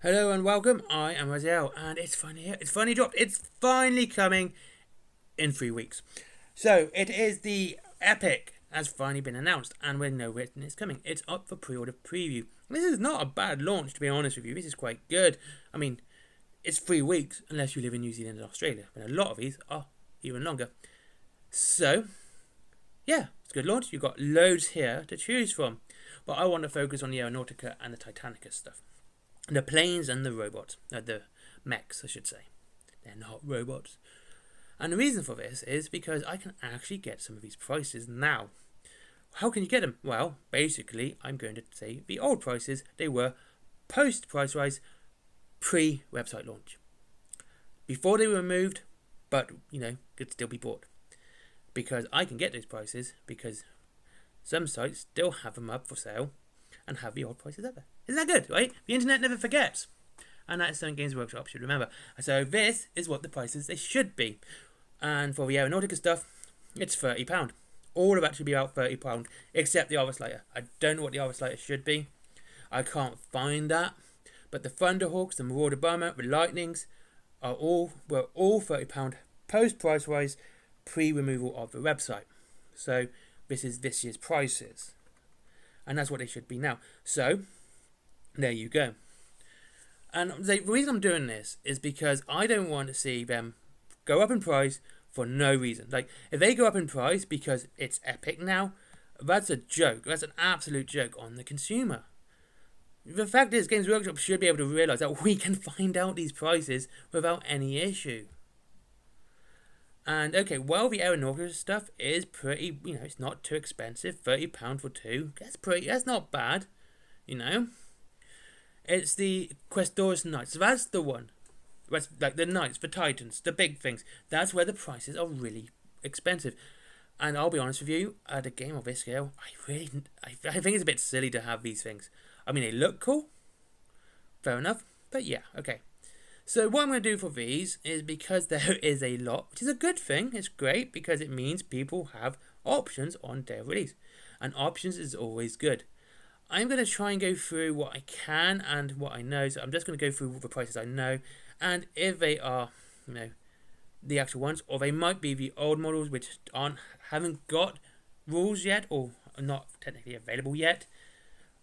Hello and welcome. I am Raziel, and it's finally here. It's finally dropped. It's finally coming in 3 weeks. So it is the Epic has finally been announced, and we know when it's coming. It's up for pre-order preview. This is not a bad launch, to be honest with you. This is quite good. I mean, it's 3 weeks unless you live in New Zealand and Australia, and a lot of these are even longer. So yeah, it's a good launch. You've got loads here to choose from, but I want to focus on the Aeronautica and the Titanicus stuff. The planes and the robots, the mechs, I should say. They're not robots. And the reason for this is because I can actually get some of these prices now. How can you get them? Well, basically, I'm going to say the old prices, they were post price rise, pre website launch. Before they were removed, but, could still be bought. Because I can get those prices because some sites still have them up for sale and have the old prices up there. Isn't that good, right? The internet never forgets. And that's something Games Workshop should remember. So this is what the prices they should be. And for the Aeronautica stuff, it's £30. All of that should be about £30, except the Arvis Lighter. I don't know what the Arvis Lighter should be. I can't find that. But the Thunderhawks, the Marauder Bomber, the Lightnings were all £30 post price rise, pre-removal of the website. So this is this year's prices. And that's what they should be now. So there you go. And the reason I'm doing this is because I don't want to see them go up in price for no reason. Like, if they go up in price because it's Epic now, that's a joke. That's an absolute joke on the consumer. The fact is, Games Workshop should be able to realise that we can find out these prices without any issue. And okay, well, the Aeronautica stuff is pretty, it's not too expensive. £30 for two. That's not bad, It's the Questor's Knights. So that's the one. That's like the Knights, the Titans, the big things. That's where the prices are really expensive. And I'll be honest with you, at a game of this scale, I think it's a bit silly to have these things. I mean, they look cool. Fair enough. But yeah, okay. So what I'm going to do for these is, because there is a lot, which is a good thing, it's great because it means people have options on day of release. And options is always good. I'm going to try and go through what I can and what I know. So I'm just going to go through the prices I know. And if they are, the actual ones, or they might be the old models which haven't got rules yet or are not technically available yet,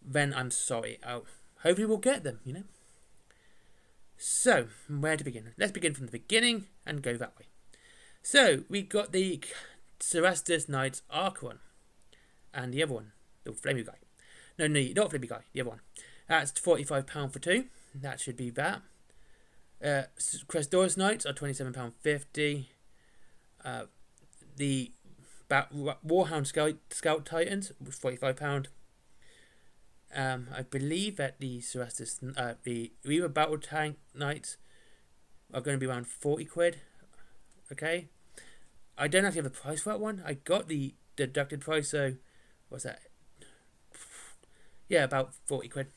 then I'm sorry. Hopefully we'll get them, So, where to begin? Let's begin from the beginning and go that way. So, we got the Cerastus Knights Arc one. And the other one, the Flamey guy. No, not Flamey guy, the other one. That's £45 for two. That should be that. Crestorus Knights are £27.50. The Warhound Scout Titans was £45. I believe that the Cerastus, the Reaver Battle Tank Knights are going to be around 40 quid. Okay. I don't actually have a price for that one. I got the deducted price, so what's that? Yeah, about 40 quid.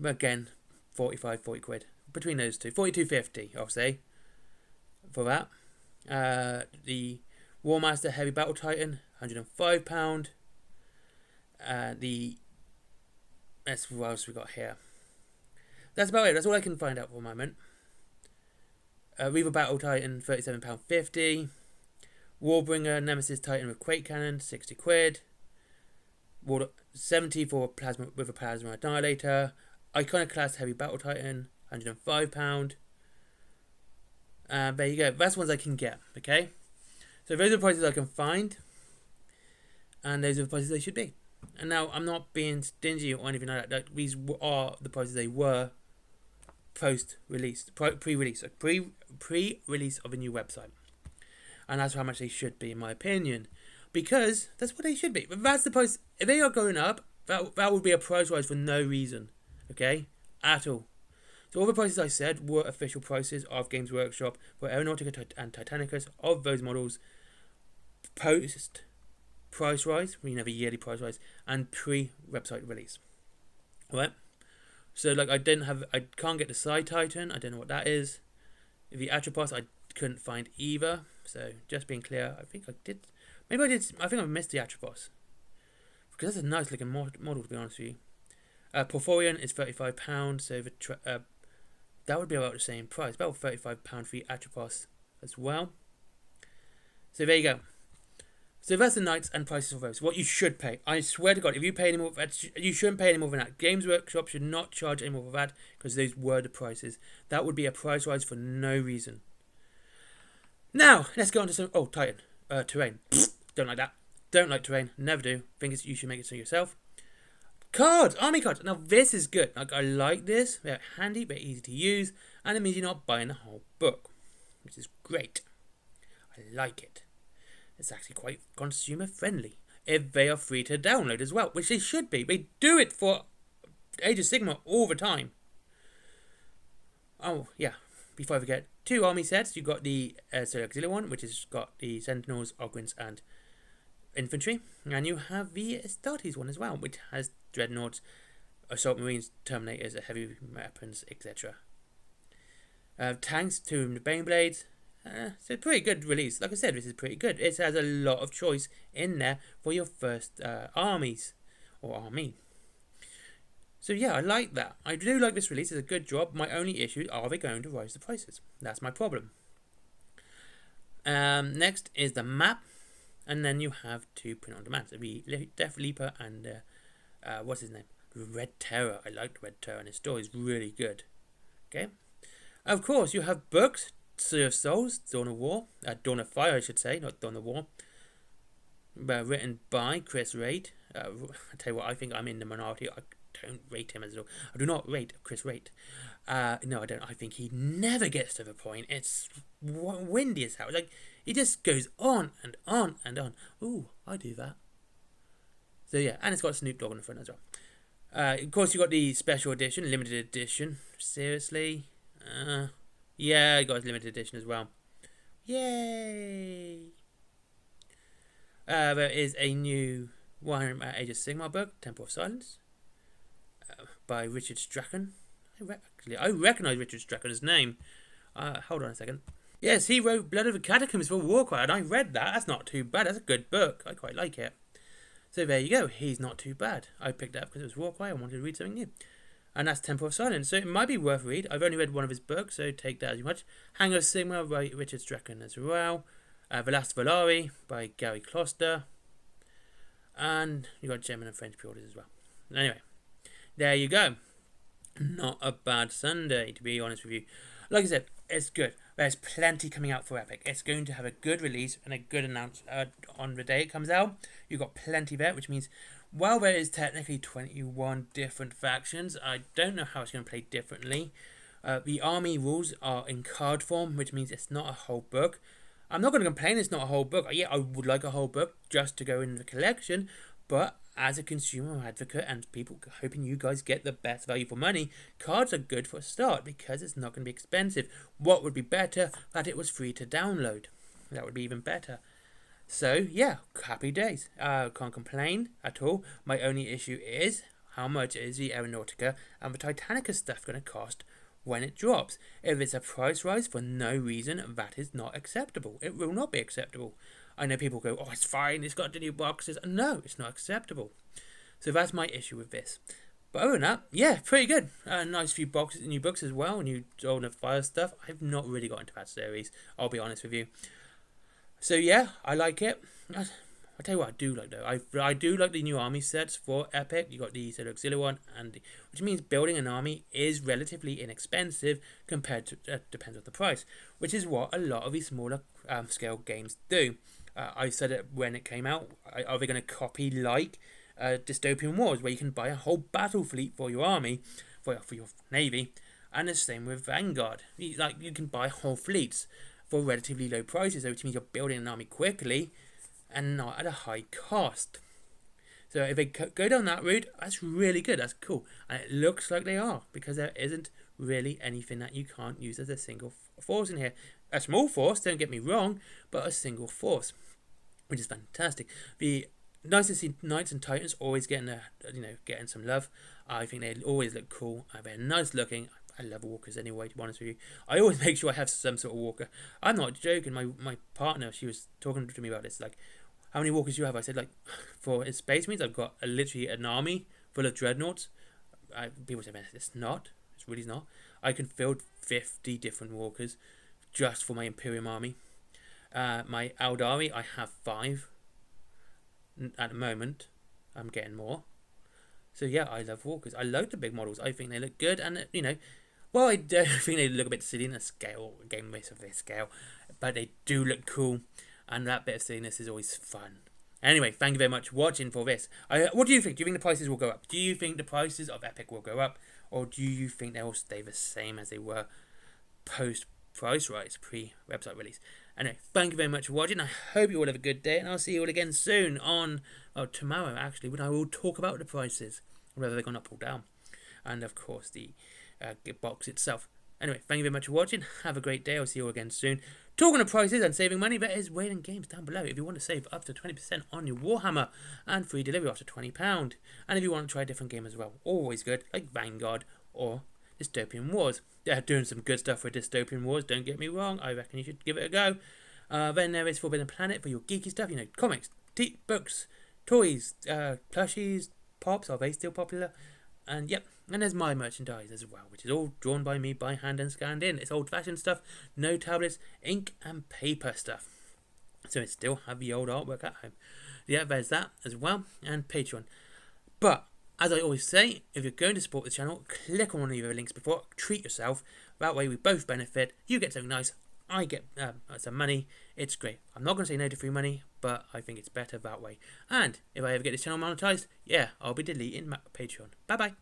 Again, 40 quid. Between those two. 42.50, I'll say. For that. The Warmaster Heavy Battle Titan, £105. That's what else we got here. That's about it. That's all I can find out for the moment. Reaver Battle Titan, £37.50. Warbringer Nemesis Titan with Quake Cannon, 60 quid. 70 for Plasma with a Plasma Annihilator. Iconoclast Heavy Battle Titan, £105. There you go. That's ones I can get. Okay. So those are the prices I can find, and those are the prices they should be. And now I'm not being stingy or anything like that. These are the prices they were post-release, pre-release of a new website, and that's how much they should be, in my opinion, because that's what they should be. But that's the price. If they are going up, that would be a price rise for no reason, okay, at all. So all the prices I said were official prices of Games Workshop for Aeronautica and Titanicus of those models post price rise, the yearly price rise, and pre-website release. Alright? So I can't get the Side Titan, I don't know what that is. The Atropos I couldn't find either. So just being clear, I think I did. Maybe I did. I think I missed the Atropos, because that's a nice looking model, to be honest with you. Porphyrion is £35, so that would be about the same price, about £35 for the Atropos as well. So there you go. So that's the knights and prices for those. What you should pay. I swear to God, if you pay any more, you shouldn't pay any more than that. Games Workshop should not charge any more for that because those were the prices. That would be a price rise for no reason. Now, let's go on to some... Oh, Titan. Terrain. Don't like that. Don't like terrain. Never do. Think you should make it so yourself. Cards. Army cards. Now, this is good. Like, I like this. They're handy, but easy to use. And it means you're not buying the whole book, which is great. I like it. It's actually quite consumer friendly if they are free to download as well, which they should be. They do it for Age of Sigmar all the time. Oh, yeah. Before I forget, 2 army sets. You've got the Auxiliary one, which has got the Sentinels, Ogryns, and Infantry. And you have the Astartes one as well, which has Dreadnoughts, Assault Marines, Terminators, heavy weapons, etc. Tanks, 2 Baneblades. It's a pretty good release. Like I said, this is pretty good. It has a lot of choice in there for your first armies or army. So yeah, I like that. I do like this release. It's a good job. My only issue, are they going to rise the prices? That's my problem. Next is the map. And then you have 2 print on demand. So the Death Leaper and what's his name? Red Terror. I like Red Terror and his story is really good. Okay. Of course, you have books. Sea of Souls, Dawn of War, Dawn of Fire I should say, not Dawn of War, written by Chris Raitt. I tell you what, I think I'm in the minority. I don't rate him as all. I do not rate Chris Raitt. No, I don't. I think he never gets to the point. It's windy as hell. Like, he just goes on and on and on. Ooh, I do that. So yeah, and it's got Snoop Dogg on the front as well. Of course, you got the special edition, limited edition. Seriously, yeah, I got a limited edition as well. Yay! There is a new Warhammer Age of Sigmar book, Temple of Silence, by Richard Strachan. I recognise Richard Strachan's name. Hold on a second. Yes, he wrote Blood of the Catacombs for Warcry, and I read that. That's not too bad. That's a good book. I quite like it. So there you go. He's not too bad. I picked it up because it was Warcry. I wanted to read something new. And that's Temple of Silence. So it might be worth a read. I've only read one of his books, so take that as you much. Hangar of Sigmar by Richard Strachan as well. The Last Volari by Gary Kloster. And you got German and French pre-orders as well. Anyway, there you go. Not a bad Sunday, to be honest with you. Like I said, it's good. There's plenty coming out for Epic. It's going to have a good release and a good announcement on the day it comes out. You've got plenty there, which means... While there is technically 21 different factions, I don't know how it's going to play differently. The army rules are in card form, which means it's not a whole book. I'm not going to complain it's not a whole book. Yeah, I would like a whole book just to go in the collection, but as a consumer advocate and people hoping you guys get the best value for money, cards are good for a start because it's not going to be expensive. What would be better? That it was free to download. That would be even better. So, yeah, happy days. Can't complain at all. My only issue is how much is the Aeronautica and the Titanicus stuff going to cost when it drops. If it's a price rise for no reason, that is not acceptable. It will not be acceptable. I know people go, oh, it's fine, it's got the new boxes. No, it's not acceptable. So that's my issue with this. But other than that, yeah, pretty good. Nice few boxes, new books as well, new Dawn of Fire stuff. I've not really got into that series, I'll be honest with you. So yeah, I like it. I tell you what I do like though. I do like the new army sets for Epic. You got the Auxiliary one, which means building an army is relatively inexpensive compared to depends on the price, which is what a lot of these smaller scale games do. I said it when it came out. Are they going to copy like Dystopian Wars, where you can buy a whole battle fleet for your army, for your navy, and the same with Vanguard. You can buy whole fleets for relatively low prices, which means you're building an army quickly and not at a high cost. So if they go down that route, that's really good. That's cool, and it looks like they are, because there isn't really anything that you can't use as a single force in here. A small force, don't get me wrong, but a single force, which is fantastic. The nice to see Knights and Titans always getting some love. I think they always look cool. They're nice looking. I love walkers anyway, to be honest with you. I always make sure I have some sort of walker. I'm not joking. My partner, she was talking to me about this. Like, how many walkers do you have? I said, like, for Space Marines, I've got literally an army full of dreadnoughts. people say, man, it's not. It's really not. I can field 50 different walkers just for my Imperium army. My Eldari, I have 5 at the moment. I'm getting more. So yeah, I love walkers. I love the big models. I think they look good, and well, I don't think they look a bit silly in a scale game race of this scale, but they do look cool, and that bit of silliness is always fun. Anyway, thank you very much for watching for this. What do you think? Do you think the prices will go up? Do you think the prices of Epic will go up, or do you think they will stay the same as they were post price rise, pre-website release? Anyway, thank you very much for watching. I hope you all have a good day, and I'll see you all again soon on tomorrow, actually, when I will talk about the prices, whether they're gone up or down, and of course the box itself. Anyway, thank you very much for watching. Have a great day. I'll see you all again soon. Talking of prices and saving money, there is Wailing Games down below if you want to save up to 20% on your Warhammer and free delivery after £20. And if you want to try a different game as well, always good, like Vanguard or Dystopian Wars. They're doing some good stuff with Dystopian Wars, don't get me wrong. I reckon you should give it a go. Then there is Forbidden Planet for your geeky stuff, comics, books, toys, plushies, pops. Are they still popular? And yep, and there's my merchandise as well, which is all drawn by me by hand and scanned in. It's old-fashioned stuff, no tablets, ink and paper stuff. So it still have the old artwork at home. Yeah, there's that as well, and Patreon. But as I always say, if you're going to support the channel, click on one of the links before. Treat yourself. That way we both benefit. You get something nice. I get some money. It's great. I'm not going to say no to free money, but I think it's better that way. And if I ever get this channel monetized, yeah, I'll be deleting my Patreon. Bye-bye.